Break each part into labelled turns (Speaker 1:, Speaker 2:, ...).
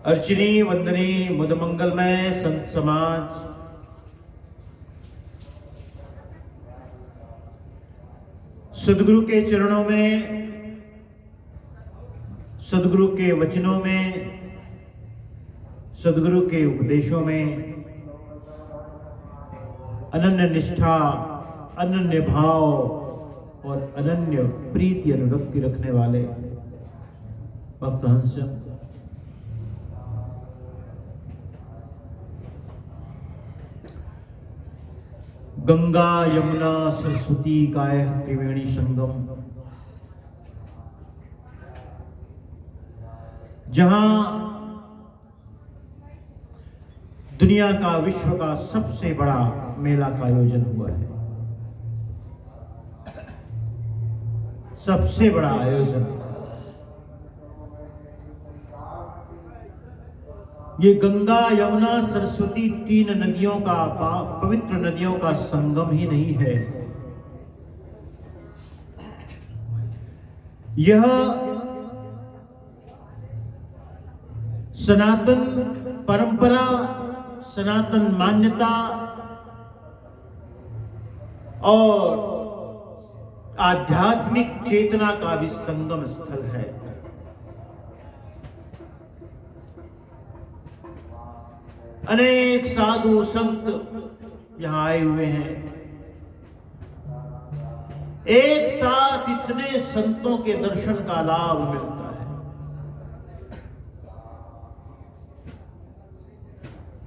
Speaker 1: अर्चनी वंदनी मुद मंगलमय संत समाज, सदगुरु के चरणों में, सदगुरु के वचनों में, सदगुरु के उपदेशों में अनन्य निष्ठा, अनन्य भाव और अनन्य प्रीति अनुरक्ति रखने वाले भक्त हंस, गंगा यमुना सरस्वती कायः त्रिवेणी संगम, जहां दुनिया का, विश्व का सबसे बड़ा मेला का आयोजन हुआ है, सबसे बड़ा आयोजन। ये गंगा यमुना सरस्वती तीन नदियों का, पवित्र नदियों का संगम ही नहीं है, यह सनातन परंपरा, सनातन मान्यता और आध्यात्मिक चेतना का भी संगम स्थल है। अनेक साधु संत यहां आए हुए हैं। एक साथ इतने संतों के दर्शन का लाभ मिलता है।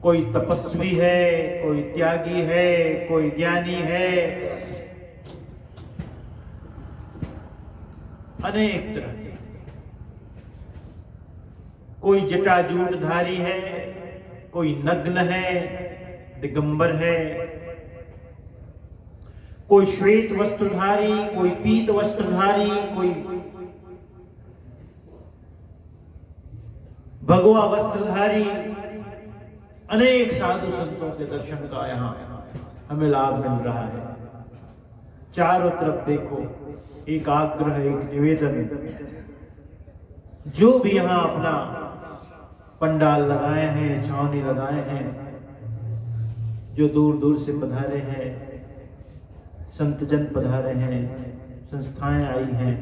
Speaker 1: कोई तपस्वी है, कोई त्यागी है, कोई ज्ञानी है, अनेक तरह के। कोई जटाजूटधारी है, कोई नग्न है, दिगंबर है, कोई श्वेत वस्त्रधारी, कोई पीत वस्त्रधारी, कोई भगवा वस्त्रधारी। अनेक साधु संतों के दर्शन का यहां हमें लाभ मिल रहा है। चारों तरफ देखो, एक आग्रह, एक निवेदन, जो भी यहां अपना पंडाल लगाए हैं, छावनी लगाए हैं, जो दूर दूर से पधारे हैं, संतजन पधारे हैं, संस्थाएं आई हैं,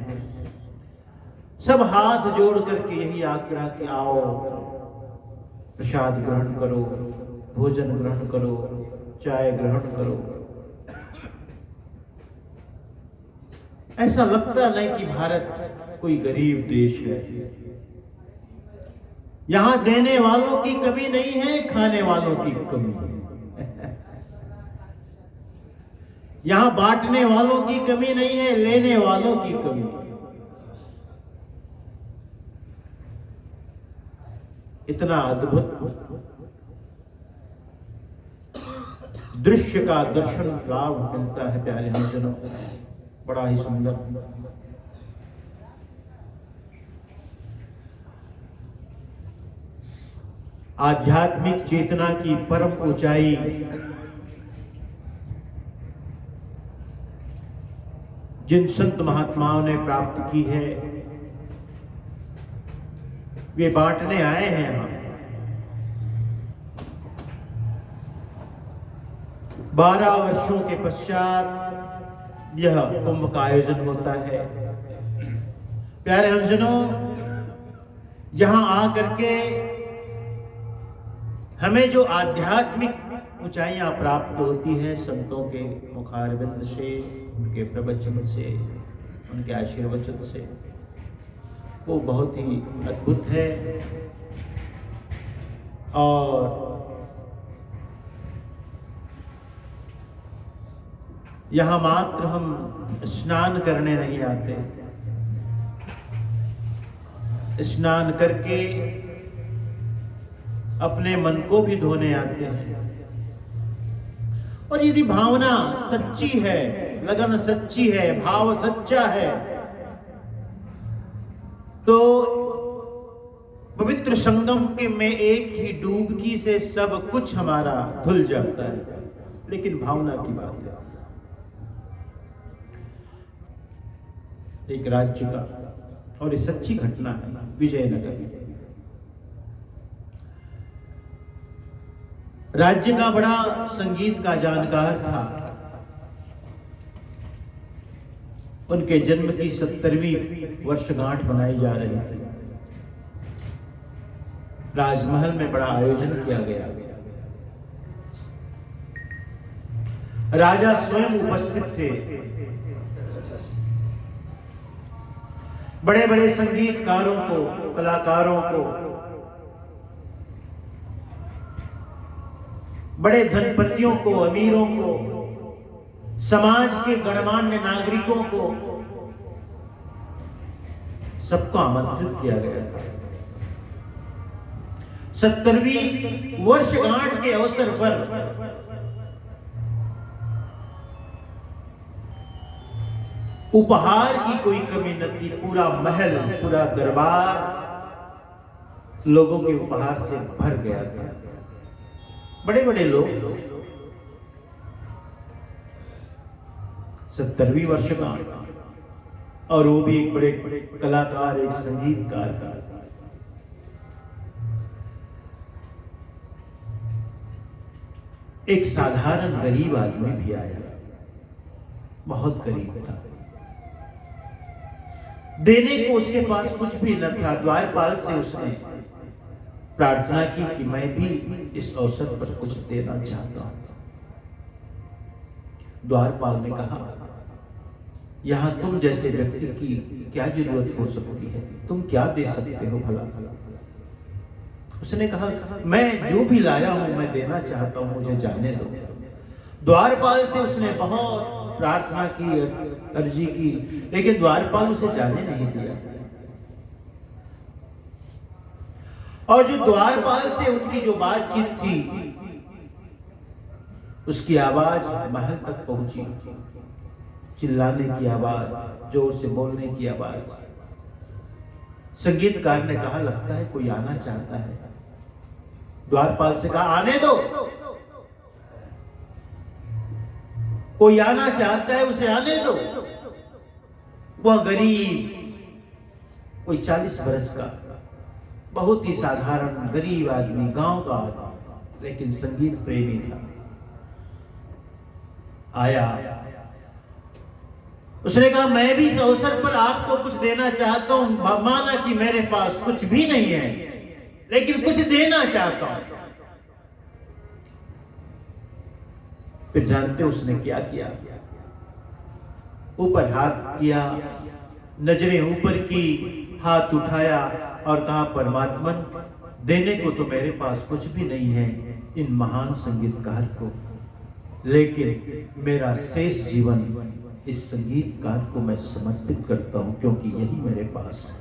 Speaker 1: सब हाथ जोड़ करके यही आग्रह कि आओ, प्रसाद ग्रहण करो, भोजन ग्रहण करो, चाय ग्रहण करो। ऐसा लगता नहीं कि भारत कोई गरीब देश है। यहां देने वालों की कमी नहीं है, खाने वालों की कमी है। यहां बांटने वालों की कमी नहीं है, लेने वालों की कमी है। इतना अद्भुत दृश्य का दर्शन लाभ मिलता है प्यारे हरिजनों, बड़ा ही सुंदर। आध्यात्मिक चेतना की परम ऊंचाई जिन संत महात्माओं ने प्राप्त की है, वे बांटने आए हैं यहां। 12 वर्षों के पश्चात यह कुंभ का आयोजन होता है। प्यारे हंसजनों, यहां आकर के हमें जो आध्यात्मिक ऊंचाइयां प्राप्त होती हैं संतों के मुखारविंद से, उनके प्रवचन से, उनके आशीर्वचन से, वो बहुत ही अद्भुत है। और यहां मात्र हम स्नान करने नहीं आते, स्नान करके अपने मन को भी धोने आते हैं। और यदि भावना सच्ची है, लगन सच्ची है, भाव सच्चा है, तो पवित्र संगम के में एक ही डूबकी से सब कुछ हमारा धुल जाता है। लेकिन भावना की बात है। एक राज्य का, और ये सच्ची घटना है, विजयनगर। राज्य का बड़ा संगीत का जानकार था। उनके जन्म की 70वीं वर्षगांठ मनाई जा रही थी। राजमहल में बड़ा आयोजन किया गया। राजा स्वयं उपस्थित थे। बड़े बड़े संगीतकारों को, कलाकारों को, बड़े धनपतियों को, अमीरों को, समाज के गणमान्य नागरिकों को, सबको आमंत्रित किया गया था। 70वीं वर्षगांठ के अवसर पर उपहार की कोई कमी न थी। पूरा महल, पूरा दरबार लोगों के उपहार से भर गया था। बड़े बड़े लोग 70वीं वर्षगांठ, और वो भी एक बड़े कलाकार, एक संगीतकार का। एक साधारण गरीब आदमी भी आया, बहुत गरीब था। देने को उसके पास कुछ भी न था। द्वारपाल से उसने प्रार्थना की कि मैं भी इस अवसर पर कुछ देना चाहता हूं। द्वारपाल ने कहा, यहां तुम जैसे व्यक्ति की क्या जरूरत हो सकती है, तुम क्या दे सकते हो भला? उसने कहा, मैं जो भी लाया हूं मैं देना चाहता हूं, मुझे जाने दो। द्वारपाल से उसने बहुत प्रार्थना की, अर्जी की, लेकिन द्वारपाल उसे जाने नहीं दिया। और जो द्वारपाल से उनकी जो बातचीत थी, उसकी आवाज महल तक पहुंची। चिल्लाने की आवाज, जोर से बोलने की आवाज। संगीतकार ने कहा, लगता है कोई आना चाहता है। द्वारपाल से कहा, आने दो, कोई आना चाहता है, उसे आने दो। वह गरीब, कोई 40 बरस का, बहुत ही साधारण गरीब आदमी, गांव का आदमी, लेकिन संगीत प्रेमी था। आया, उसने कहा, मैं भी इस अवसर पर आपको कुछ देना चाहता हूं। माना कि मेरे पास कुछ भी नहीं है, लेकिन कुछ देना चाहता हूं। फिर जानते उसने क्या किया? ऊपर हाथ किया, नजरें ऊपर की, हाथ उठाया और कहा, परमात्मन, देने को तो मेरे पास कुछ भी नहीं है इन महान संगीतकार को, लेकिन मेरा शेष जीवन इस संगीतकार को मैं समर्पित करता हूं, क्योंकि यही मेरे पास है।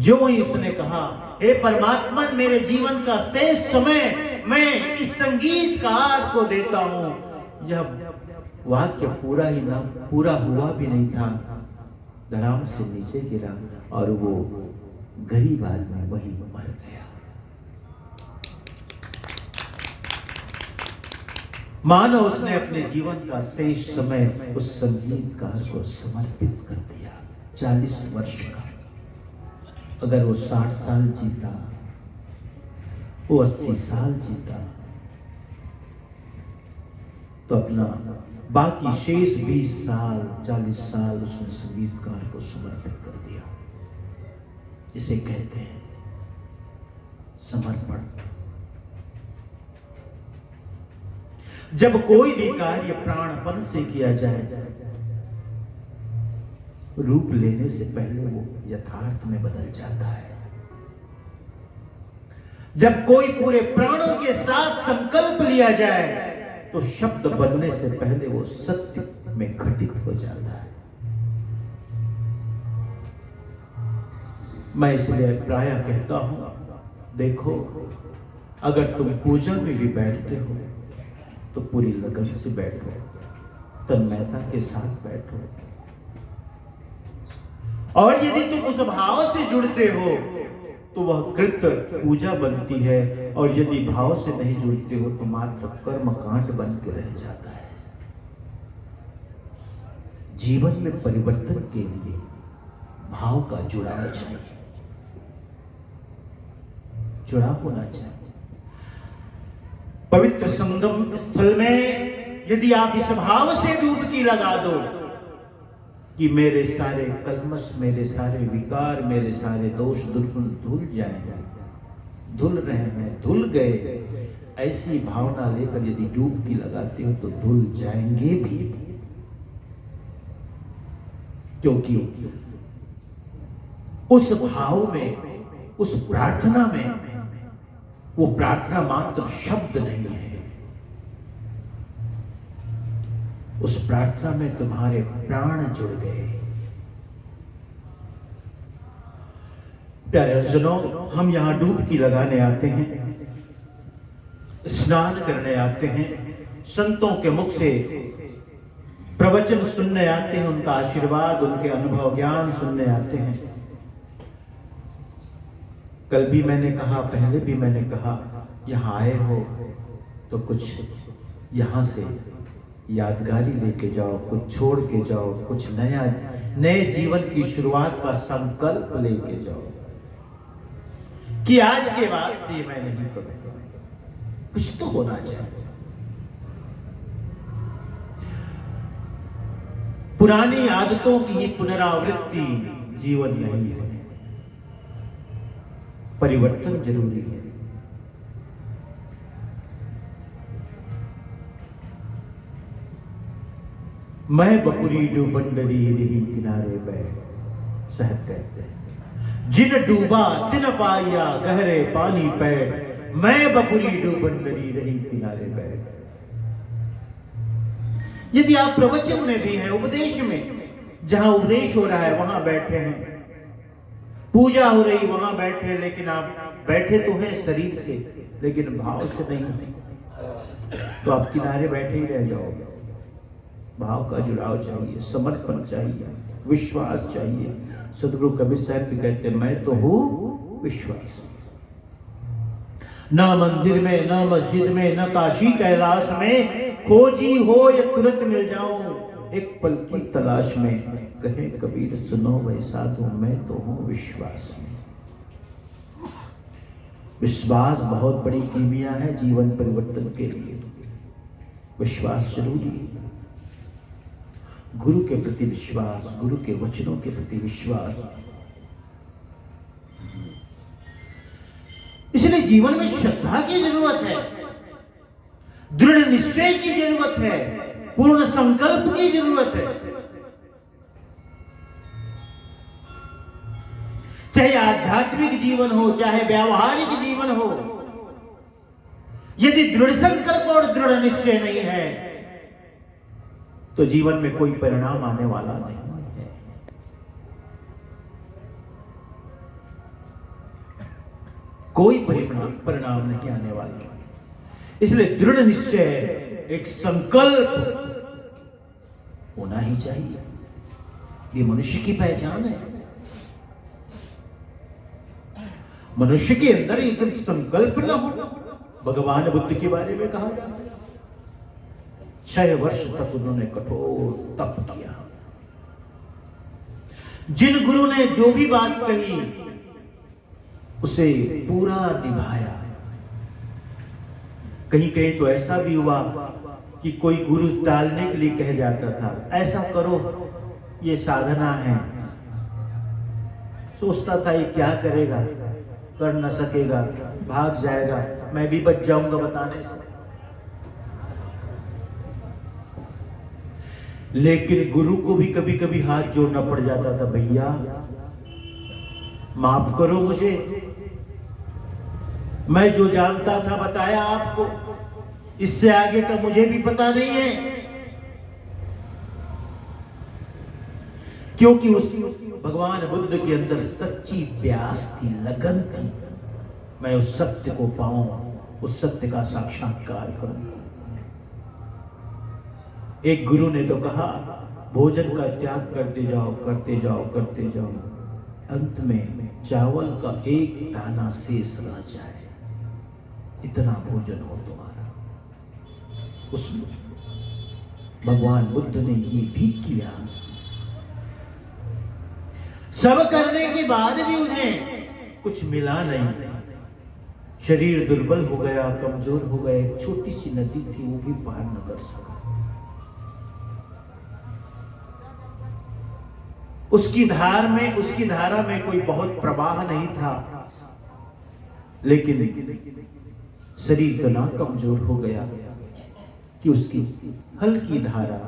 Speaker 1: जो ही उसने कहा, हे परमात्मन, मेरे जीवन का शेष समय मैं इस संगीतकार को देता हूं। यह वाक्य पूरा ही ना पूरा हुआ भी नहीं था, धड़ाम से नीचे गिरा और वो गरीब आदमी वहीं मर गया। मानो उसने अपने जीवन का शेष समय उस संगीतकार को समर्पित कर दिया। 40 वर्ष का। अगर वो 60 साल जीता, वो 80 साल जीता, तो अपना बाकी शेष 20 साल, 40 साल उसने संगीतकार को समर्पित कर दिया। इसे कहते हैं समर्पण। जब कोई भी कार्य प्राणपन से किया जाए, रूप लेने से पहले वो यथार्थ में बदल जाता है। जब कोई पूरे प्राणों के साथ संकल्प लिया जाए, तो शब्द बनने से पहले वो सत्य में घटित हो जाता है। मैं इसलिए प्रायः कहता हूं, देखो, अगर तुम पूजा में भी बैठते हो तो पूरी लगन से बैठो, तन्मयता के साथ बैठो। और यदि तुम उस भाव से जुड़ते हो तो वह कृत्य पूजा बनती है, और यदि भाव से नहीं जुड़ते हो तो मात्र कर्मकांड बन के रह जाता है। जीवन में परिवर्तन के लिए भाव का जुड़ाव चाहिए, जुड़ाव होना चाहिए। पवित्र संगम स्थल में यदि आप इस भाव से डुबकी लगा दो कि मेरे सारे कलमश, मेरे सारे विकार, मेरे सारे दोष धुल जाएंगे, धुल रहे हैं, धुल गए, ऐसी भावना लेकर यदि डुबकी लगाते हो तो धुल जाएंगे भी। क्योंकि उस भाव में, उस प्रार्थना में, वो प्रार्थना मात्र शब्द नहीं है, उस प्रार्थना में तुम्हारे प्राण जुड़ गए। प्यारे जनों, हम यहां डुबकी लगाने आते हैं, स्नान करने आते हैं, संतों के मुख से प्रवचन सुनने आते हैं, उनका आशीर्वाद, उनके अनुभव ज्ञान सुनने आते हैं। कल भी मैंने कहा, पहले भी मैंने कहा, यहां आए हो तो कुछ यहां से यादगारी लेके जाओ, कुछ छोड़ के जाओ, कुछ नए जीवन की शुरुआत का संकल्प लेके जाओ कि आज के बाद से मैं नहीं करूंगा। कुछ तो होना चाहिए। पुरानी आदतों की ही पुनरावृत्ति जीवन नहीं है, परिवर्तन जरूरी है। मैं बपुरी डूबंडरी रही किनारे बैठ, साहब कहते हैं, जिन डूबा तिन पाया गहरे पानी पे, मैं बपुरी डूबंडरी रही किनारे बैठ। यदि आप प्रवचन में भी हैं, उपदेश में, जहां उपदेश हो रहा है वहां बैठे हैं, पूजा हो रही वहां बैठे, लेकिन आप बैठे तो हैं शरीर से, लेकिन भाव से नहीं, तो आप किनारे बैठे ही रह जाओगे। भाव का जुड़ाव चाहिए, समर्पण चाहिए, विश्वास चाहिए। सदगुरु कबीर साहब भी कहते हैं, मैं तो हूं विश्वास। ना मंदिर में, ना मस्जिद में, ना काशी कैलाश में, खोजी हो या तुरंत मिल जाऊं, एक पल की तलाश में। कहे कबीर सुनो वै साधु, मैं तो हूं विश्वास में। विश्वास बहुत बड़ी कीमिया है जीवन परिवर्तन के लिए। विश्वास जरूरी है। गुरु के प्रति विश्वास, गुरु के वचनों के प्रति विश्वास। इसलिए जीवन में श्रद्धा की जरूरत है, दृढ़ निश्चय की जरूरत है, पूर्ण संकल्प की जरूरत है। चाहे आध्यात्मिक जीवन हो, चाहे व्यावहारिक जीवन हो, यदि दृढ़ संकल्प और दृढ़ निश्चय नहीं है तो जीवन में कोई परिणाम आने वाला नहीं है। कोई परिणाम नहीं आने वाला। इसलिए दृढ़ निश्चय, एक संकल्प होना ही चाहिए। ये मनुष्य की पहचान है। मनुष्य के अंदर एक संकल्प न हो। भगवान बुद्ध के बारे में कहा जाता है, 6 वर्ष तक उन्होंने कठोर तप किया। जिन गुरु ने जो भी बात कही उसे पूरा निभाया। कहीं कहीं तो ऐसा भी हुआ कि कोई गुरु टालने के लिए कह जाता था, ऐसा करो, ये साधना है। सोचता था ये क्या करेगा, कर न सकेगा, भाग जाएगा, मैं भी बच जाऊंगा बताने से। लेकिन गुरु को भी कभी कभी हाथ जोड़ना पड़ जाता था, भैया माफ करो मुझे, मैं जो जानता था बताया आपको, इससे आगे का मुझे भी पता नहीं है। क्योंकि उस भगवान बुद्ध के अंदर सच्ची प्यास थी, लगन थी, मैं उस सत्य को पाऊं, उस सत्य का साक्षात्कार करूं। एक गुरु ने तो कहा, भोजन का त्याग करते जाओ, करते जाओ, करते जाओ, अंत में चावल का एक दाना शेष रह जाए, इतना भोजन हो तुम्हारा। उस भगवान बुद्ध ने ये भी किया। सब करने के बाद भी उन्हें कुछ मिला नहीं, शरीर दुर्बल हो गया, कमजोर हो गया। एक छोटी सी नदी थी, वो भी पार न कर सका। उसकी धारा में कोई बहुत प्रवाह नहीं था, लेकिन शरीर इतना कमजोर हो गया कि उसकी हल्की धारा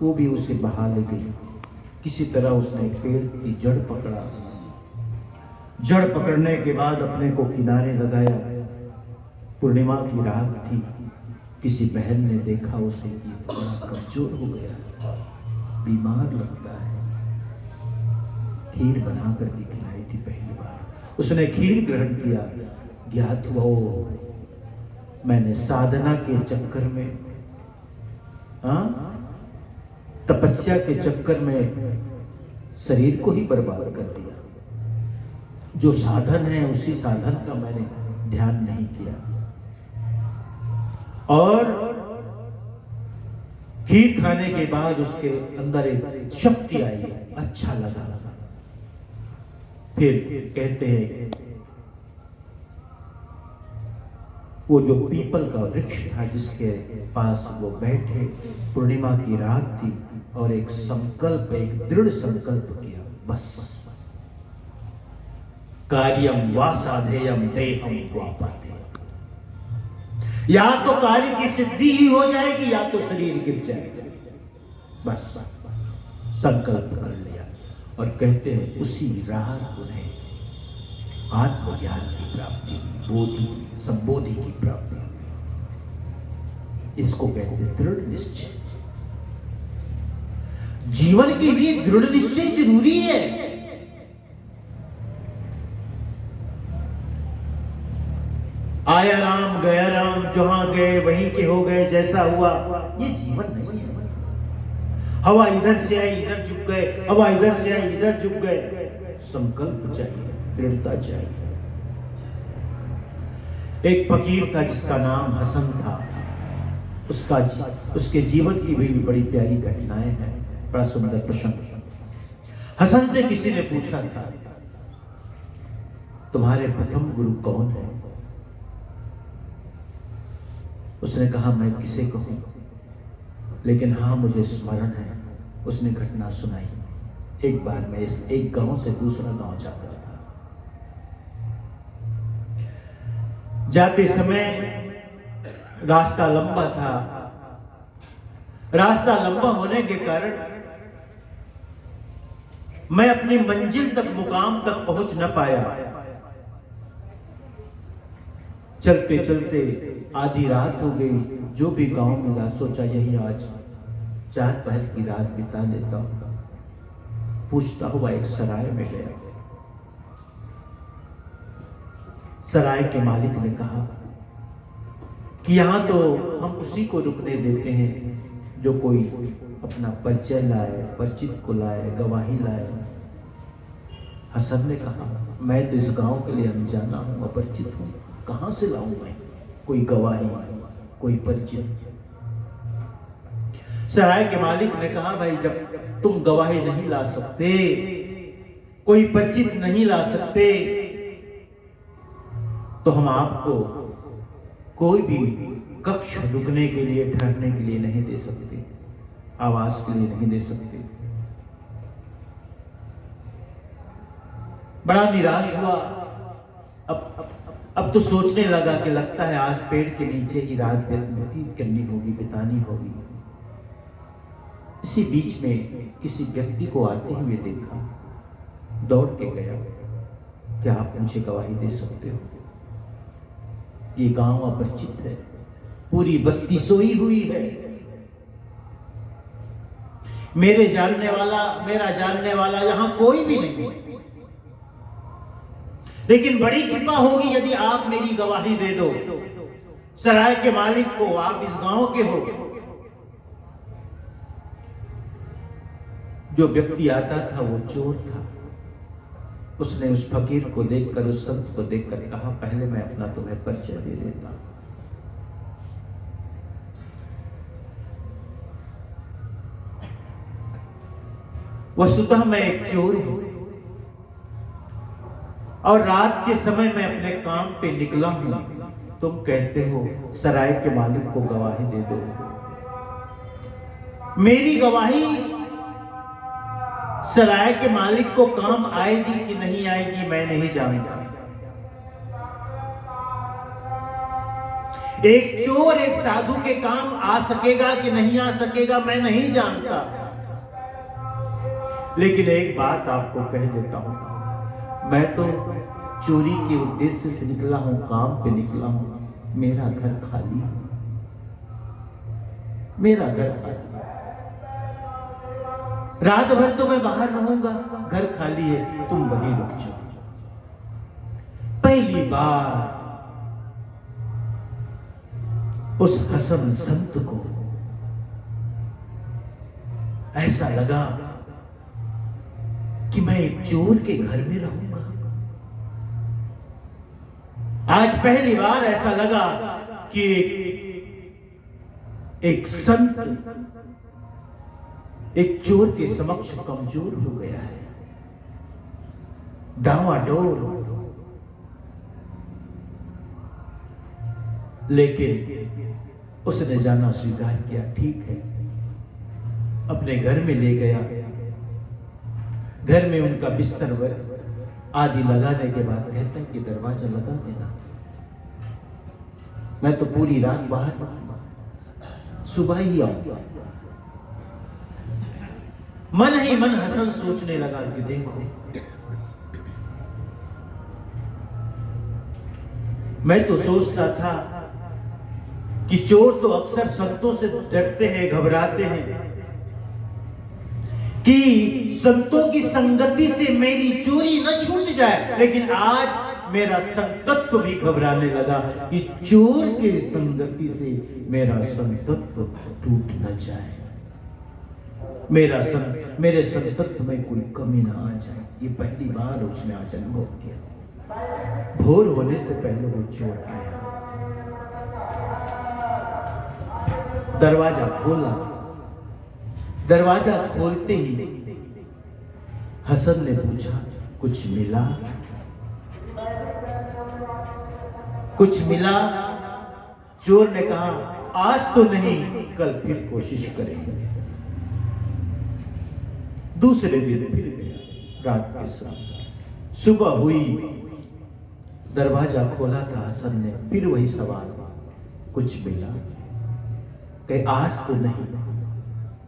Speaker 1: वो भी उसे बहा ले गई। किसी तरह उसने पेड़ की जड़ पकड़ा। जड़ पकड़ने के बाद अपने को किनारे लगाया। पूर्णिमा की रात थी। किसी बहन ने देखा उसे कि बड़ा कमजोर हो गया, बीमार लगता है। खीर बनाकर भी खिलाई थी पहली बार। उसने खीर ग्रहण किया। ज्ञात हुआ मैंने साधना के चक्कर में, तपस्या के चक्कर में शरीर को ही बर्बाद कर दिया। जो साधन है उसी साधन का मैंने ध्यान नहीं किया। और खीर खाने के बाद उसके अंदर एक शक्ति आई, अच्छा लगा। फिर कहते हैं वो जो पीपल का वृक्ष था जिसके पास वो बैठे, पूर्णिमा की रात थी, और एक संकल्प, एक दृढ़ संकल्प किया, बस कार्यम वा साधेयम देहम वापते। या तो कार्य की सिद्धि ही हो जाएगी या तो शरीर गिर जाएगा। बस संकल्प कर लिया। और कहते हैं उसी रात उन्हें आत्मज्ञान की प्राप्ति, बोधि, संबोधि की प्राप्ति। इसको कहते हैं दृढ़ निश्चय। जीवन के लिए दृढ़ निश्चय जरूरी है। आया राम गया राम, जहां गए वहीं के हो गए, जैसा हुआ, ये जीवन नहीं है। हवा इधर से आई इधर झुक गए, हवा इधर से आई इधर झुक गए। संकल्प चाहिए, दृढ़ता चाहिए। एक फकीर था जिसका नाम हसन था। उसके जीवन की भी बड़ी प्यारी घटनाएं हैं, बड़ा सुंदर प्रसंग। हसन से किसी ने पूछा था, तुम्हारे प्रथम गुरु कौन है? उसने कहा, मैं किसे कहूं, लेकिन हाँ मुझे स्मरण है। उसने घटना सुनाई। एक बार मैं इस एक गांव से दूसरा गांव जाता था। जाते समय रास्ता लंबा था। रास्ता लंबा होने के कारण मैं अपनी मंजिल तक, मुकाम तक पहुंच न पाया। चलते चलते आधी रात हो गई। जो भी गांव मिला सोचा यही आज 4 पहर की रात बिता लेता हूं। पूछता हुआ एक सराय में गया। सराय के मालिक ने कहा कि यहां तो हम उसी को रुकने देते हैं जो कोई अपना परिचय लाए, परिचित को लाए, गवाही लाए। हसन ने कहा, मैं तो इस गांव के लिए अनजाना हूं, अपरिचित हूं, कहां से लाऊं मैं कोई गवाही, कोई परिचित? सराय के मालिक ने कहा, भाई जब तुम गवाही नहीं ला सकते, कोई परिचित नहीं ला सकते, तो हम आपको कोई भी कक्ष रुकने के लिए, ठहरने के लिए नहीं दे सकते, आवास के लिए नहीं दे सकते। बड़ा निराश हुआ। अब तो सोचने लगा कि लगता है आज पेड़ के नीचे ही रात व्यतीत करनी होगी, बितानी होगी। इसी बीच में किसी व्यक्ति को आते हुए देखा। दौड़ के गया, क्या आप मुझे गवाही दे सकते हो? ये गांव अपरिचित है, पूरी बस्ती सोई हुई है। मेरा जानने वाला यहां कोई भी नहीं है, लेकिन बड़ी कृपा होगी यदि आप मेरी गवाही दे दो। सराय के मालिक को, आप इस गांव के हो। जो व्यक्ति आता था वो चोर था। उसने उस फकीर को देखकर, उस संत को देखकर कहा, पहले मैं अपना तुम्हें परिचय दे देता। वस्तुतः मैं एक चोर हूं। और रात के समय मैं अपने काम पे निकला हूं, तुम कहते हो सराय के मालिक को गवाही दे दो। मेरी गवाही सराय के मालिक को काम आएगी कि नहीं आएगी मैं नहीं जानता। एक चोर एक साधु के काम आ सकेगा कि नहीं आ सकेगा मैं नहीं जानता, लेकिन एक बात आपको कह देता हूं, मैं तो चोरी के उद्देश्य से निकला हूं, काम पे निकला हूं। मेरा घर खाली है, मेरा घर खाली है। रात भर तो मैं बाहर रहूंगा, घर खाली है, तुम वहीं रुक जाओ। पहली बार उस हसन संत को ऐसा लगा कि मैं एक चोर के घर में रहूंगा। आज पहली बार ऐसा लगा कि एक संत एक चोर के समक्ष कमजोर हो गया है, डावाडोल। लेकिन उसने जाना स्वीकार किया, ठीक है, अपने घर में ले गया। घर में उनका बिस्तर आदि लगाने के बाद कहता है कि दरवाजा लगा देना, मैं तो पूरी रात बाहर रहूंगा, सुबह ही आऊंगा। मन ही मन हसन सोचने लगा कि देखो, मैं तो सोचता था कि चोर तो अक्सर संतों से डरते हैं, घबराते हैं, कि संतों की संगति से मेरी चोरी न छूट जाए। लेकिन आज मेरा संतत्व भी घबराने लगा कि चोर के संगति से मेरा संतत्व टूट न जाए, मेरे संतत्व में कोई कमी ना आ जाए। ये पहली बार उसने आज अनुभव किया। भोर होने से पहले वो चोर आया, दरवाजा खोला। दरवाजा खोलते ही हसन ने पूछा, कुछ मिला? कुछ मिला? चोर ने कहा, आज तो नहीं, कल फिर कोशिश करेंगे। दूसरे दिन फिर गया, रात के समय सुबह हुई, दरवाजा खोला था हसन ने, फिर वही सवाल, कुछ मिला? कहे आज तो नहीं,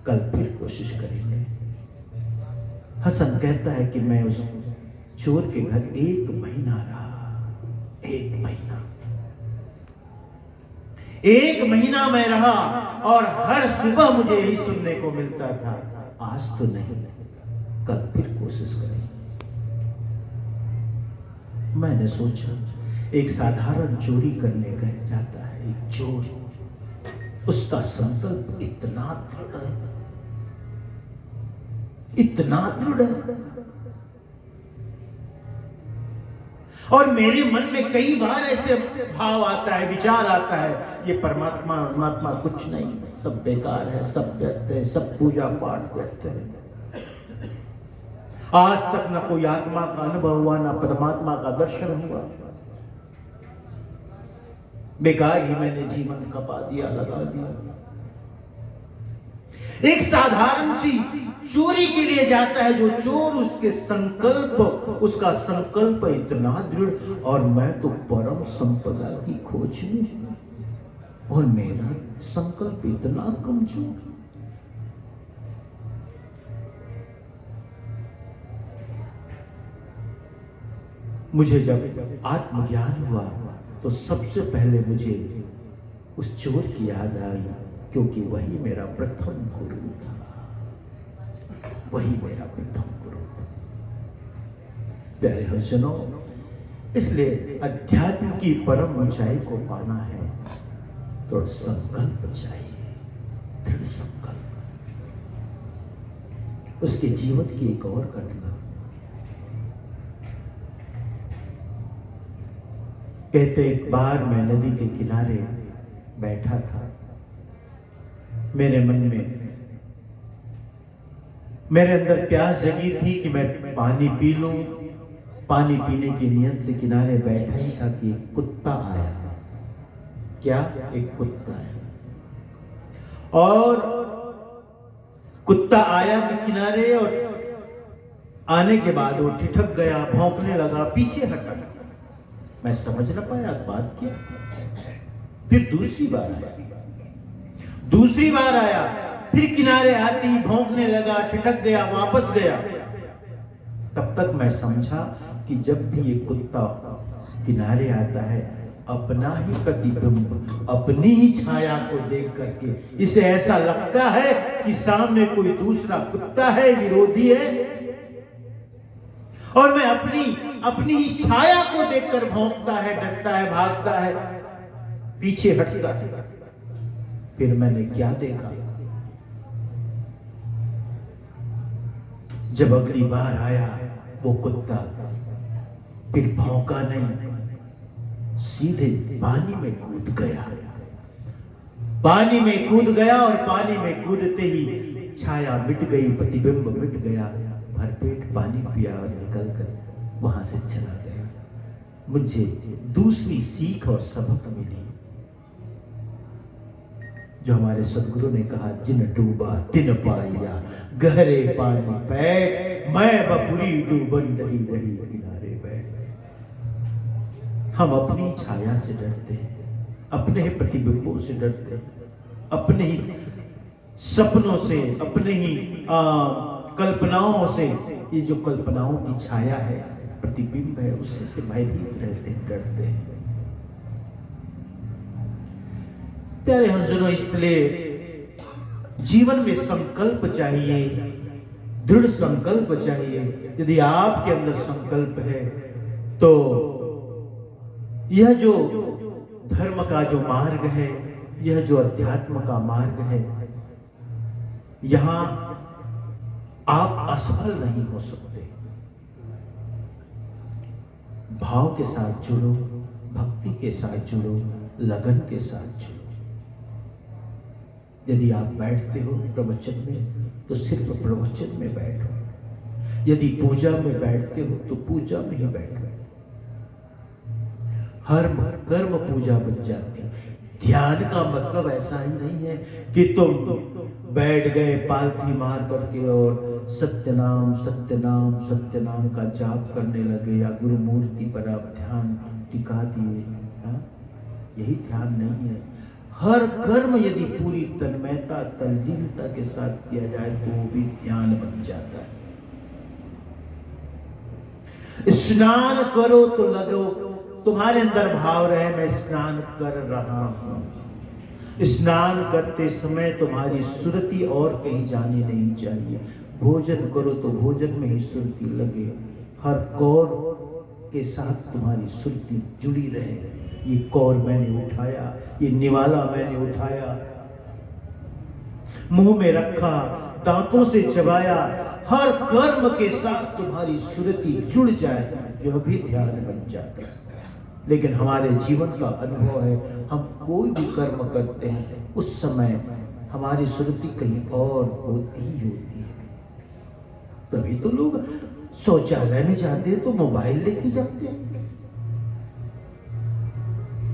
Speaker 1: कल फिर कोशिश करेंगे। हसन कहता है कि मैं उस चोर के घर 1 महीना रहा। 1 महीना, 1 महीना मैं रहा और हर सुबह मुझे यही सुनने को मिलता था, आज तो नहीं, कल फिर कोशिश करेंगे। मैंने सोचा, एक साधारण चोरी करने गया जाता है एक चोर, उसका संकल्प इतना दृढ़ है, इतना दृढ़ है। और मेरे मन में कई बार ऐसे भाव आता है, विचार आता है, ये परमात्मा कुछ नहीं, सब बेकार है, सब व्यर्थ है, सब पूजा पाठ व्यर्थ है। आज तक न कोई आत्मा का अनुभव हुआ, न परमात्मा का दर्शन हुआ, बेकार ही मैंने जीवन खपा दिया, लगा दिया। एक साधारण सी चोरी के लिए जाता है जो चोर, उसका संकल्प इतना दृढ़, और मैं तो परम संपदा की खोज में, और मेरा संकल्प इतना कमजोर। मुझे जब आत्मज्ञान हुआ तो सबसे पहले मुझे उस चोर की याद आई, क्योंकि वही मेरा प्रथम गुरु था, वही मेरा प्रथम गुरु था। प्यारे हजनों, इसलिए अध्यात्म की परम ऊंचाई को पाना है तो संकल्प चाहिए, दृढ़ संकल्प। उसके जीवन की एक और घटना, कहते एक बार मैं नदी के किनारे बैठा था, मेरे मन में, मेरे अंदर प्यास जगी थी कि मैं पानी पी लूं पानी पीने की नियत से किनारे बैठा ही था कि एक कुत्ता आया। क्या? एक कुत्ता है। और कुत्ता आया किनारे, और आने के बाद वो ठिठक गया, भौंकने लगा, पीछे हटा। मैं समझ न पाया बात क्या। फिर दूसरी बार आया, फिर किनारे आते ही भौंकने लगा, ठिठक गया, वापस गया। तब तक मैं समझा कि जब भी ये कुत्ता किनारे आता है, अपना ही प्रतिबिंब, अपनी ही छाया को देख करके इसे ऐसा लगता है कि सामने कोई दूसरा कुत्ता है, विरोधी है, और मैं अपनी ही छाया को देखकर भौंकता है, डरता है, भागता है, पीछे हटता है। फिर मैंने क्या देखा, जब अगली बार आया वो कुत्ता, फिर भौंका नहीं, सीधे पानी में कूद गया। और पानी में कूदते ही छाया मिट गई, प्रतिबिंब मिट गया, भरपेट पानी पिया और निकलकर वहां से चला गया। मुझे दूसरी सीख और सबक मिली, जो हमारे सदगुरु ने कहा, जिन डूबा तिन पाया, गहरे पानी पैठ, मैं बपुरी डूबन डरी रही किनारे बैठ। हम अपनी छाया से डरते हैं, अपने ही प्रतिबिंबों से डरते हैं, अपने ही सपनों से, अपने ही कल्पनाओं से। ये जो कल्पनाओं की छाया है, प्रतिबिंब है, उससे से भयभीत रहते हैं, डरते हैं। प्यारे हंसनो, इसलिए जीवन में संकल्प चाहिए, दृढ़ संकल्प चाहिए। यदि आपके अंदर संकल्प है तो यह जो धर्म का जो मार्ग है, यह जो अध्यात्म का मार्ग है, यहां आप असफल नहीं हो सकते। भाव के साथ जुड़ो, भक्ति के साथ जुड़ो, लगन के साथ जुड़ो। यदि आप बैठते हो प्रवचन में तो सिर्फ प्रवचन में बैठो, यदि पूजा में बैठते हो तो पूजा में ही बैठो। हर कर्म पूजा बन जाती। ध्यान का मतलब ऐसा ही नहीं है कि तुम बैठ गए पालथी मार करके और सत्यनाम सत्यनाम सत्यनाम का जाप करने लगे, या गुरु मूर्ति पर आप ध्यान टिका दिए। यही ध्यान नहीं है। हर कर्म यदि पूरी तन्मयता, तल्लीनता के साथ किया जाए तो वो भी ध्यान बन जाता है। स्नान करो तो लगो, तुम्हारे अंदर भाव रहे, मैं स्नान कर रहा हूं। स्नान करते समय तुम्हारी सुरति और कहीं जानी नहीं चाहिए। भोजन करो तो भोजन में ही सुरति लगे, हर कौर के साथ तुम्हारी सुरति जुड़ी रहे। ये कौर मैंने उठाया, ये निवाला मैंने उठाया, मुंह में रखा, दांतों से चबाया, हर कर्म के साथ तुम्हारी सुरति जुड़ जाए, यह भी ध्यान बन जाता है। लेकिन हमारे जीवन का अनुभव है, हम कोई भी कर्म करते हैं उस समय हमारी सुरति कहीं और होती ही होती है। तभी तो लोग शौचालय में जाते हैं तो मोबाइल लेके जाते हैं।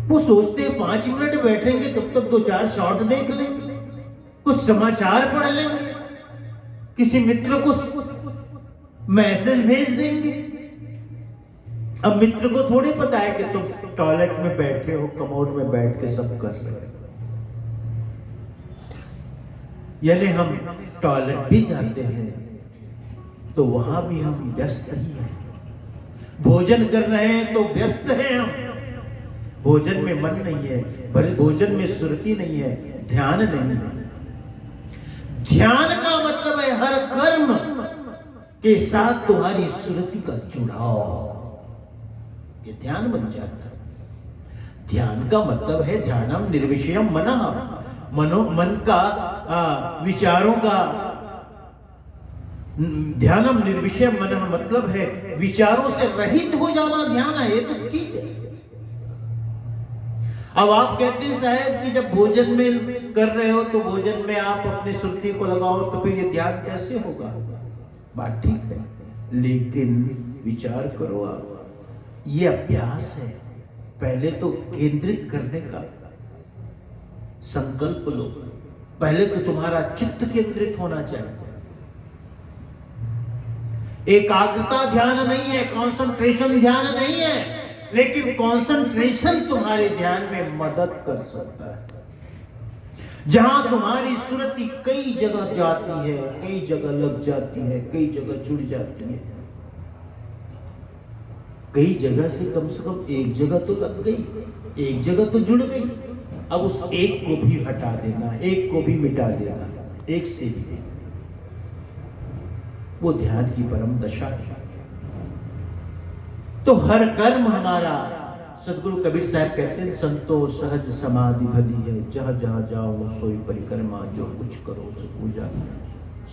Speaker 1: वो सोचते हैं 5 मिनट बैठेंगे तब तक 2-4 शॉर्ट देख लेंगे, कुछ समाचार पढ़ लेंगे, किसी मित्र को मैसेज भेज देंगे। अब मित्र को थोड़ी पता है कि तुम टॉयलेट में बैठे हो, कमोड में बैठ के सब कर रहे हो। यानी हम टॉयलेट भी जाते हैं तो वहां भी हम व्यस्त ही हैं। भोजन कर रहे हैं तो व्यस्त हैं हम, भोजन में मन नहीं है, भोजन में सुरति नहीं है, ध्यान नहीं है। ध्यान का मतलब है हर कर्म के साथ तुम्हारी सुरति का जुड़ाव, ये ध्यान बन जाता है। ध्यान का मतलब है ध्यानम निर्विषयम मनः, मन का विचारों का, ध्यानम निर्विषय मनः मतलब है विचारों से रहित हो जाना ध्यान है। ये तो ठीक है। अब आप कहते हैं साहब कि जब भोजन में कर रहे हो तो भोजन में आप अपनी सुरति को लगाओ तो फिर ये ध्यान कैसे होगा? बात ठीक है, विचार करो आप, ये अभ्यास है। पहले तो केंद्रित करने का संकल्प लो, पहले तो तुम्हारा चित्त केंद्रित होना चाहिए। एकाग्रता ध्यान नहीं है, कंसंट्रेशन ध्यान नहीं है, लेकिन कंसंट्रेशन तुम्हारे ध्यान में मदद कर सकता है। जहां तुम्हारी सुरति कई जगह जाती है, कई जगह लग जाती है, कई जगह जुड़ जाती है, कई जगह से कम एक जगह तो लग गई, एक जगह तो जुड़ गई। अब उस एक को भी हटा देना, एक को भी मिटा देना, एक से भी, वो ध्यान की परम दशा है। तो हर कर्म हमारा, सदगुरु कबीर साहब कहते हैं, संतो सहज समाधि भली है, जह जह जाओ सोई परिक्रमा, जो कुछ करो सो पूजा।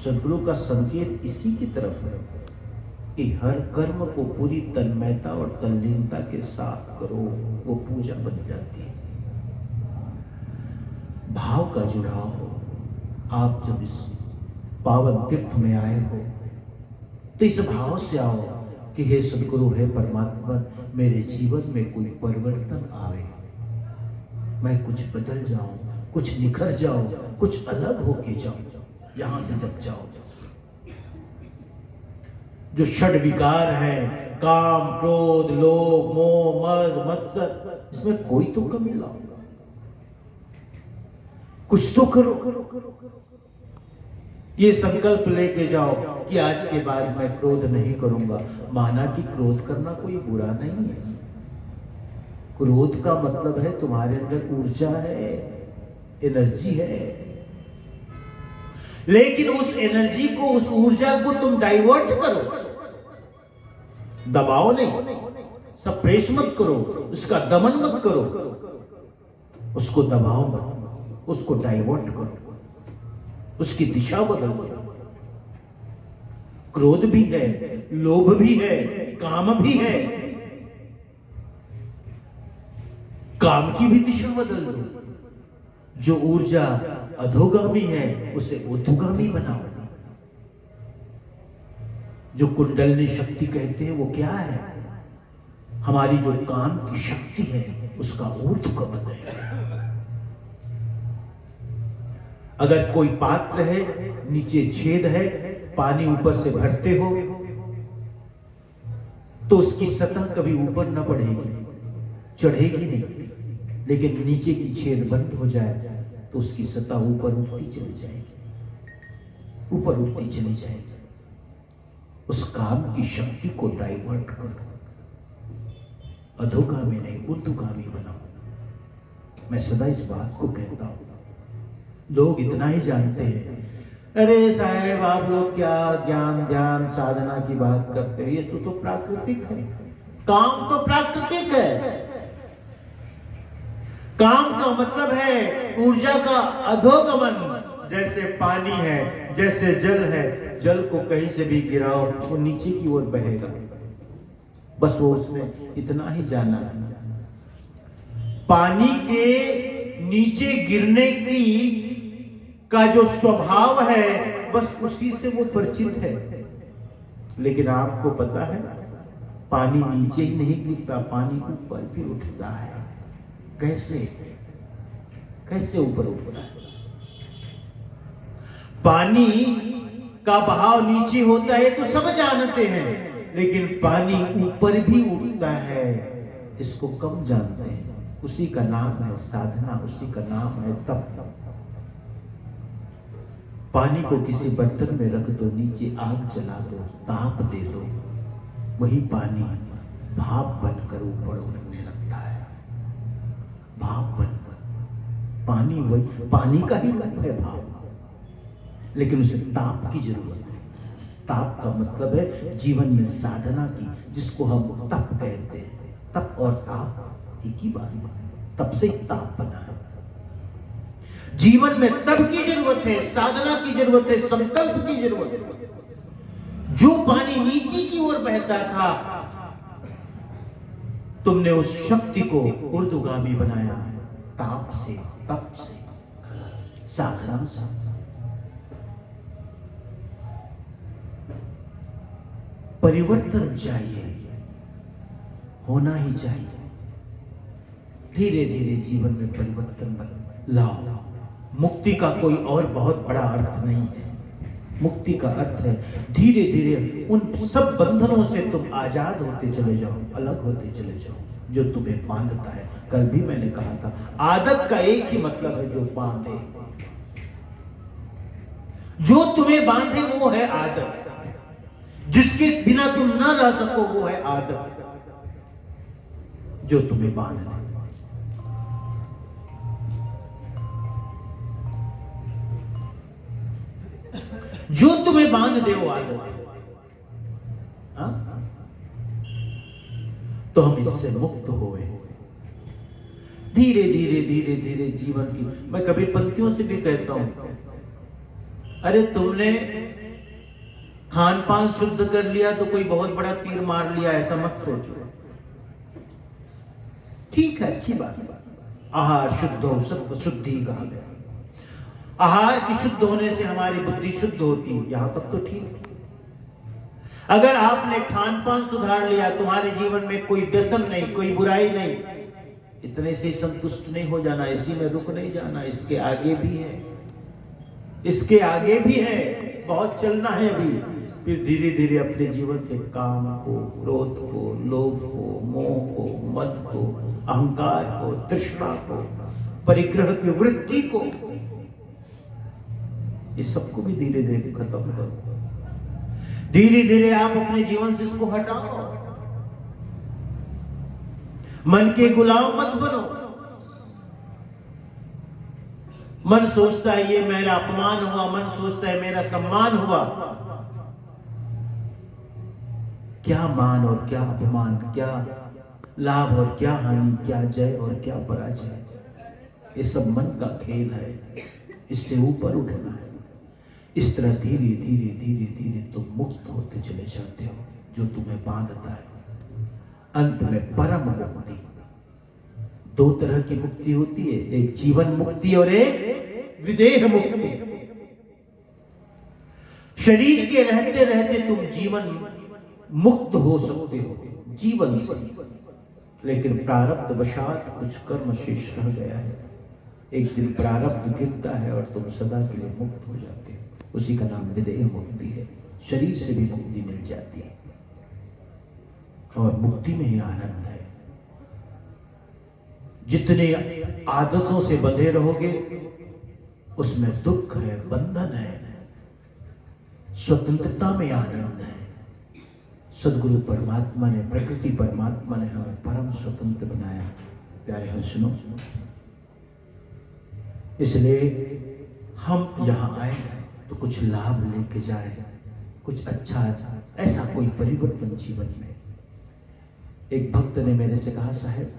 Speaker 1: सदगुरु का संकेत इसी की तरफ है कि हर कर्म को पूरी तन्मयता और तल्लीनता के साथ करो, वो पूजा बन जाती है। भाव का जुड़ाव हो। आप जब इस पावन तीर्थ में आए हो तो इस भाव से आओ कि हे सदगुरु, हे परमात्मा, मेरे जीवन में कोई परिवर्तन आवे, मैं कुछ बदल जाऊं, कुछ निखर जाऊं, कुछ अलग होके जाऊं। यहां से जब जाओ, जो षड विकार है, काम, क्रोध, लोभ, मोह, मद, मत्सर, इसमें कोई तो कमी लाओ, कुछ तो करो। ये संकल्प लेके जाओ कि आज के बाद मैं क्रोध नहीं करूंगा। माना कि क्रोध करना कोई बुरा नहीं है। क्रोध का मतलब है तुम्हारे अंदर ऊर्जा है, एनर्जी है, लेकिन उस एनर्जी को, उस ऊर्जा को तुम डाइवर्ट करो, दबाओ नहीं, सप्रेस मत करो, उसका दमन मत करो, उसको दबाओ मत, उसको डाइवर्ट करो, उसकी दिशा बदल दो। क्रोध भी है, लोभ भी है, काम भी है, काम की भी दिशा बदल दो। जो ऊर्जा अधोगामी है उसे ऊर्ध्वगामी बनाओ। जो कुंडलनी शक्ति कहते हैं वो क्या है? हमारी जो काम की शक्ति है उसका ऊर्ध्वगमन है। अगर कोई पात्र है, नीचे छेद है, पानी ऊपर से भरते हो तो उसकी सतह कभी ऊपर न बढ़ेगी, चढ़ेगी नहीं, लेकिन नीचे की छेद बंद हो जाए तो उसकी सतह ऊपर उठती चली जाएगी, ऊपर उठती चली जाएगी। उस काम की शक्ति को डाइवर्ट करो, अधोगामी नहीं ऊर्ध्वगामी बनाओ। मैं सदा इस बात को कहता हूं। लोग इतना ही जानते हैं, अरे साहब आप लोग क्या ज्ञान ध्यान साधना की बात करते हो, ये तो प्राकृतिक है। काम तो प्राकृतिक है। काम का मतलब है ऊर्जा का अधोगमन। जैसे पानी है, जैसे जल है, जल को कहीं से भी गिराओ वो नीचे की ओर बहेगा, बस वो उसने इतना ही जाना है। पानी के नीचे गिरने की का जो स्वभाव है बस उसी से वो परिचित है। लेकिन आपको पता है पानी नीचे ही नहीं गिरता, पानी ऊपर भी उठता है। कैसे कैसे ऊपर उठता है? पानी का बहाव नीचे होता है तो सब जानते हैं, लेकिन पानी ऊपर भी उठता है इसको कम जानते हैं। उसी का नाम है साधना, उसी का नाम है तप। पानी को किसी बर्तन में रख दो, नीचे आग जला दो, ताप दे दो, वही पानी भाप बनकर ऊपर उठने लगता है। भाप बनकर पानी, वही पानी का ही रूप है भाप, लेकिन उसे ताप की जरूरत है। ताप का मतलब है जीवन में साधना की, जिसको हम तप कहते हैं। तप और ताप एक ही बात है, तप से ताप बना है। जीवन में तप की जरूरत है, साधना की जरूरत है, संकल्प की जरूरत है। जो पानी नीचे की ओर बहता था, तुमने उस शक्ति को ऊर्ध्वगामी बनाया, ताप से, तप से, साधना से। परिवर्तन चाहिए, होना ही चाहिए। धीरे धीरे जीवन में परिवर्तन लाओ। मुक्ति का कोई और बहुत बड़ा अर्थ नहीं है। मुक्ति का अर्थ है धीरे धीरे उन सब बंधनों से तुम आजाद होते चले जाओ, अलग होते चले जाओ जो तुम्हें बांधता है। कल भी मैंने कहा था, आदत का एक ही मतलब है, जो बांधे। जो तुम्हें बांधे वो है आदत। जिसके बिना तुम ना रह सको वो है आदत, जो तुम्हें बांध दे। जो तुम्हें बांध दे वो आदत। हा? तो हम इससे मुक्त होए। धीरे धीरे धीरे धीरे जीवन की, मैं कभी पंक्तियों से भी कहता हूं, अरे तुमने खान पान शुद्ध कर लिया तो कोई बहुत बड़ा तीर मार लिया, ऐसा मत सोचो। ठीक है, अच्छी बात है, आहार शुद्ध हो, सत्व शुद्धि कहा गया। आहार की शुद्ध होने से हमारी बुद्धि शुद्ध होती है, यहां तक तो ठीक है। अगर आपने खान पान सुधार लिया, तुम्हारे जीवन में कोई व्यसन नहीं, कोई बुराई नहीं, इतने से संतुष्ट नहीं हो जाना, इसी में रुक नहीं जाना। इसके आगे भी है, इसके आगे भी है, बहुत चलना है अभी। फिर धीरे धीरे अपने जीवन से काम को, क्रोध को, लोभ को, मोह को, मद को, अहंकार को, तृष्णा को, परिग्रह की वृत्ति को, इस सबको भी धीरे धीरे खत्म करो। धीरे धीरे आप अपने जीवन से इसको हटाओ। मन के गुलाम मत बनो। मन सोचता है ये मेरा अपमान हुआ, मन सोचता है मेरा सम्मान हुआ। क्या मान और क्या अपमान, क्या लाभ और क्या हानि, क्या जय और क्या पराजय, ये सब मन का खेल है। इससे ऊपर उठना है। इस तरह धीरे धीरे धीरे धीरे तुम मुक्त होते चले जाते हो जो तुम्हें बांधता है। अंत में परम मुक्ति। दो तरह की मुक्ति होती है, एक जीवन मुक्ति और एक विदेह मुक्ति। शरीर के रहते रहते तुम जीवन मुक्त हो सकते हो जीवन से, लेकिन प्रारब्ध वशात कुछ कर्म शेष रह गया है। एक दिन प्रारब्ध गिरता है और तुम सदा के लिए मुक्त हो जाते हो। उसी का नाम विदेह मुक्ति है। शरीर से भी मुक्ति मिल जाती है और मुक्ति में ही आनंद है। जितने आदतों से बंधे रहोगे उसमें दुख है, बंधन है। स्वतंत्रता में आनंद है। सदगुरु परमात्मा ने, प्रकृति परमात्मा ने हमें परम स्वतंत्र बनाया। प्यारे हो, सुनो, इसलिए हम यहां आए तो कुछ लाभ लेके जाए, कुछ अच्छा, ऐसा कोई परिवर्तन जीवन में। एक भक्त ने मेरे से कहा, साहब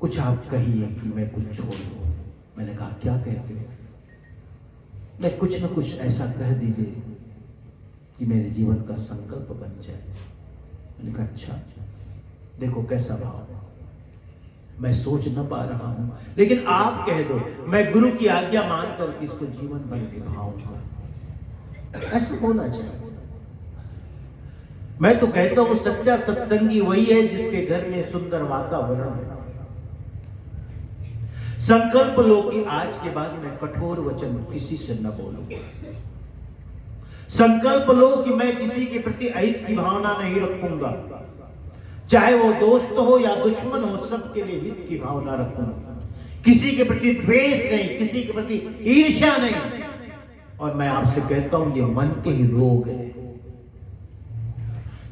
Speaker 1: कुछ आप कहिए कि मैं कुछ छोड़ दूं। मैंने कहा, क्या कहते हो? मैं कुछ न कुछ ऐसा कह दीजिए कि मेरे जीवन का संकल्प बन जाए। मैंने कहा, अच्छा देखो कैसा भाव, मैं सोच न पा रहा हूं, लेकिन आप कह दो, मैं गुरु की आज्ञा मानकर इसको जीवन भर निभाऊंगा। ऐसा होना चाहिए। मैं तो कहता हूं सच्चा सत्संगी वही है जिसके घर में सुंदर वातावरण है। संकल्प लो कि आज के बाद मैं कठोर वचन किसी से न बोलूंगा। संकल्प लो कि मैं किसी के प्रति अहित की भावना नहीं रखूंगा, चाहे वो दोस्त हो या दुश्मन हो, सबके लिए हित की भावना रखूंगा। किसी के प्रति द्वेष नहीं, किसी के प्रति ईर्ष्या नहीं। और मैं आपसे कहता हूं ये मन के ही रोग है।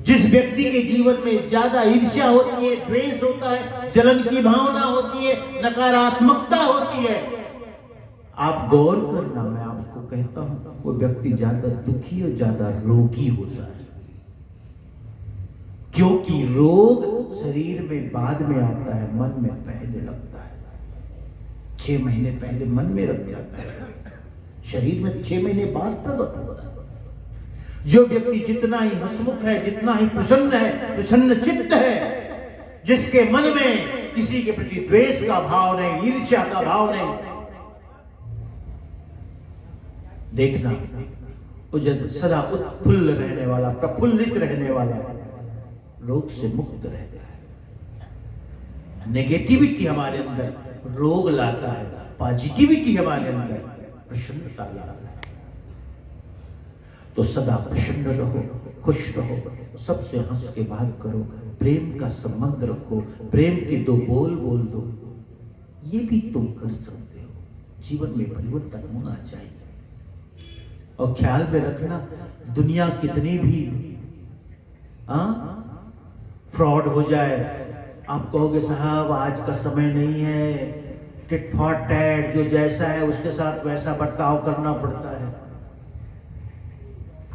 Speaker 1: जिस व्यक्ति के जीवन में ज्यादा ईर्ष्या होती है, द्वेष होता है, जलन की भावना होती है, नकारात्मकता होती है, आप गौर करना, मैं आपको कहता हूं वो व्यक्ति ज्यादा दुखी और ज्यादा रोगी होता है। क्योंकि रोग शरीर में बाद में आता है, मन में पहले लगता है। 6 महीने पहले मन में रख जाता है, शरीर में 6 महीने बाद प्रकट होता है। जो व्यक्ति जितना ही हंसमुख है, जितना ही प्रसन्न है, प्रसन्न चित्त है, जिसके मन में किसी के प्रति द्वेष का भाव नहीं, ईर्ष्या का भाव नहीं, देखना वो सदा उत्फुल्ल रहने वाला, प्रफुल्लित रहने वाला, रोग से मुक्त रहता है। नेगेटिविटी हमारे अंदर रोग लाता है, पॉजिटिविटी हमारे अंदर प्रसन्नता लाता है। तो सदा प्रसन्न रहो, खुश रहो, सबसे हंस के बात करो, प्रेम का संबंध रखो, प्रेम के दो बोल बोल दो। ये भी तुम कर सकते हो। जीवन में परिवर्तन होना चाहिए। और ख्याल में रखना, दुनिया कितनी भी फ्रॉड हो जाए, आप कहोगे साहब आज का समय नहीं है, टिट फॉर टैट, जो जैसा है उसके साथ वैसा बर्ताव करना पड़ता है।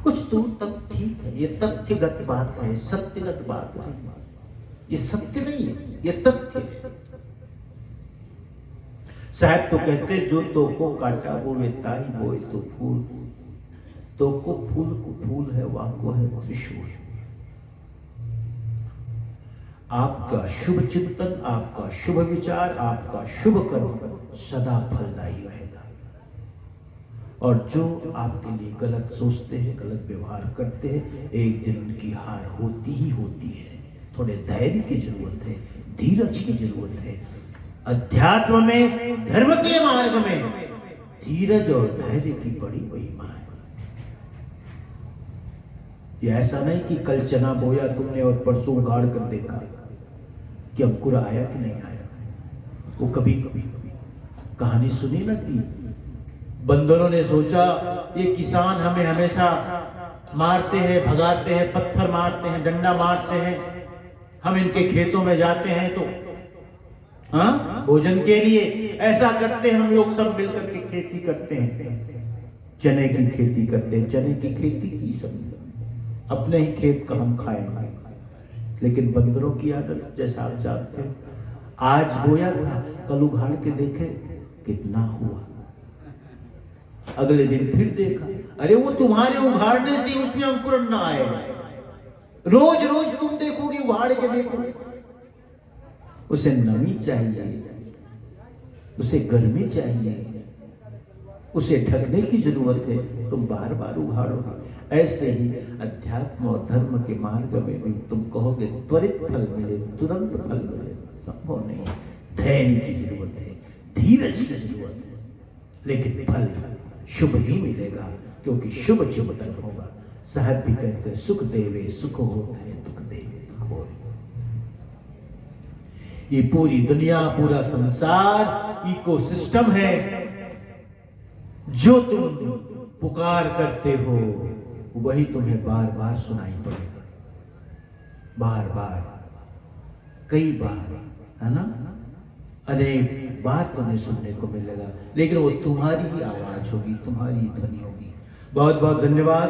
Speaker 1: कुछ दूर तक ठीक है, ये तथ्यगत बात है, सत्यगत बात है। ये सत्य नहीं है, ये तथ्य है। साहब तो कहते जो तो को काटा वो वेता ही बोए तो फूल, तो को फूल है, वाको है त्रिशूल। आपका शुभ चिंतन, आपका शुभ विचार, आपका शुभ कर्म सदा फलदायी रहेगा। और जो आपके लिए गलत सोचते हैं, गलत व्यवहार करते हैं, एक दिन उनकी हार होती ही होती है। थोड़े धैर्य की जरूरत है, धीरज की जरूरत है। अध्यात्म में, धर्म के मार्ग में धीरज और धैर्य की बड़ी महिमा है। ये ऐसा नहीं कि कल चना बोया तुमने और परसों उगाड़ कर देखा कि अंकुर आया कि नहीं आया। वो कभी कहानी सुनी ना कि बंदरों ने सोचा ये किसान हमें हमेशा मारते हैं, भगाते हैं, पत्थर मारते हैं, डंडा मारते हैं, हम इनके खेतों में जाते हैं तो भोजन के लिए ऐसा करते हैं, हम लोग सब मिलकर के खेती करते हैं, चने की खेती करते हैं। चने की खेती की सब अपने ही खेत का हम खाएंगे। लेकिन बंदरों की आदत जैसा आप जानते हैं, आज बोया था, कल उघाड़ के देखे कितना हुआ, अगले दिन फिर देखा, अरे वो तुम्हारे उघाड़ने से उसमें अंकुरण ना आएगा। रोज रोज तुम देखोगे, उघाड़ के देखोगे, उसे नमी चाहिए, उसे गर्मी चाहिए, उसे ढकने की जरूरत है, तुम बार बार उघाड़ोगे। ऐसे ही अध्यात्म और धर्म के मार्ग में भी तुम कहोगे त्वरित फल मिले, तुरंत फल मिले, संभव नहीं। धैर्य की जरूरत है, धीरज की जरूरत है, लेकिन फल शुभ ही मिलेगा, क्योंकि शुभ चिंतन होगा। साहब भी कहते हैं सुख देवे सुख होता है, दुख देवे दुख हो। ये पूरी दुनिया, पूरा संसार इकोसिस्टम है। जो तुम पुकार करते हो वही तुम्हें बार बार सुनाई पड़ेगा, बार बार, कई बार, है ना, अनेक बार तुम्हें सुनने को मिलेगा। लेकिन वो तुम्हारी ही आवाज होगी, तुम्हारी ध्वनि होगी। बहुत बहुत धन्यवाद।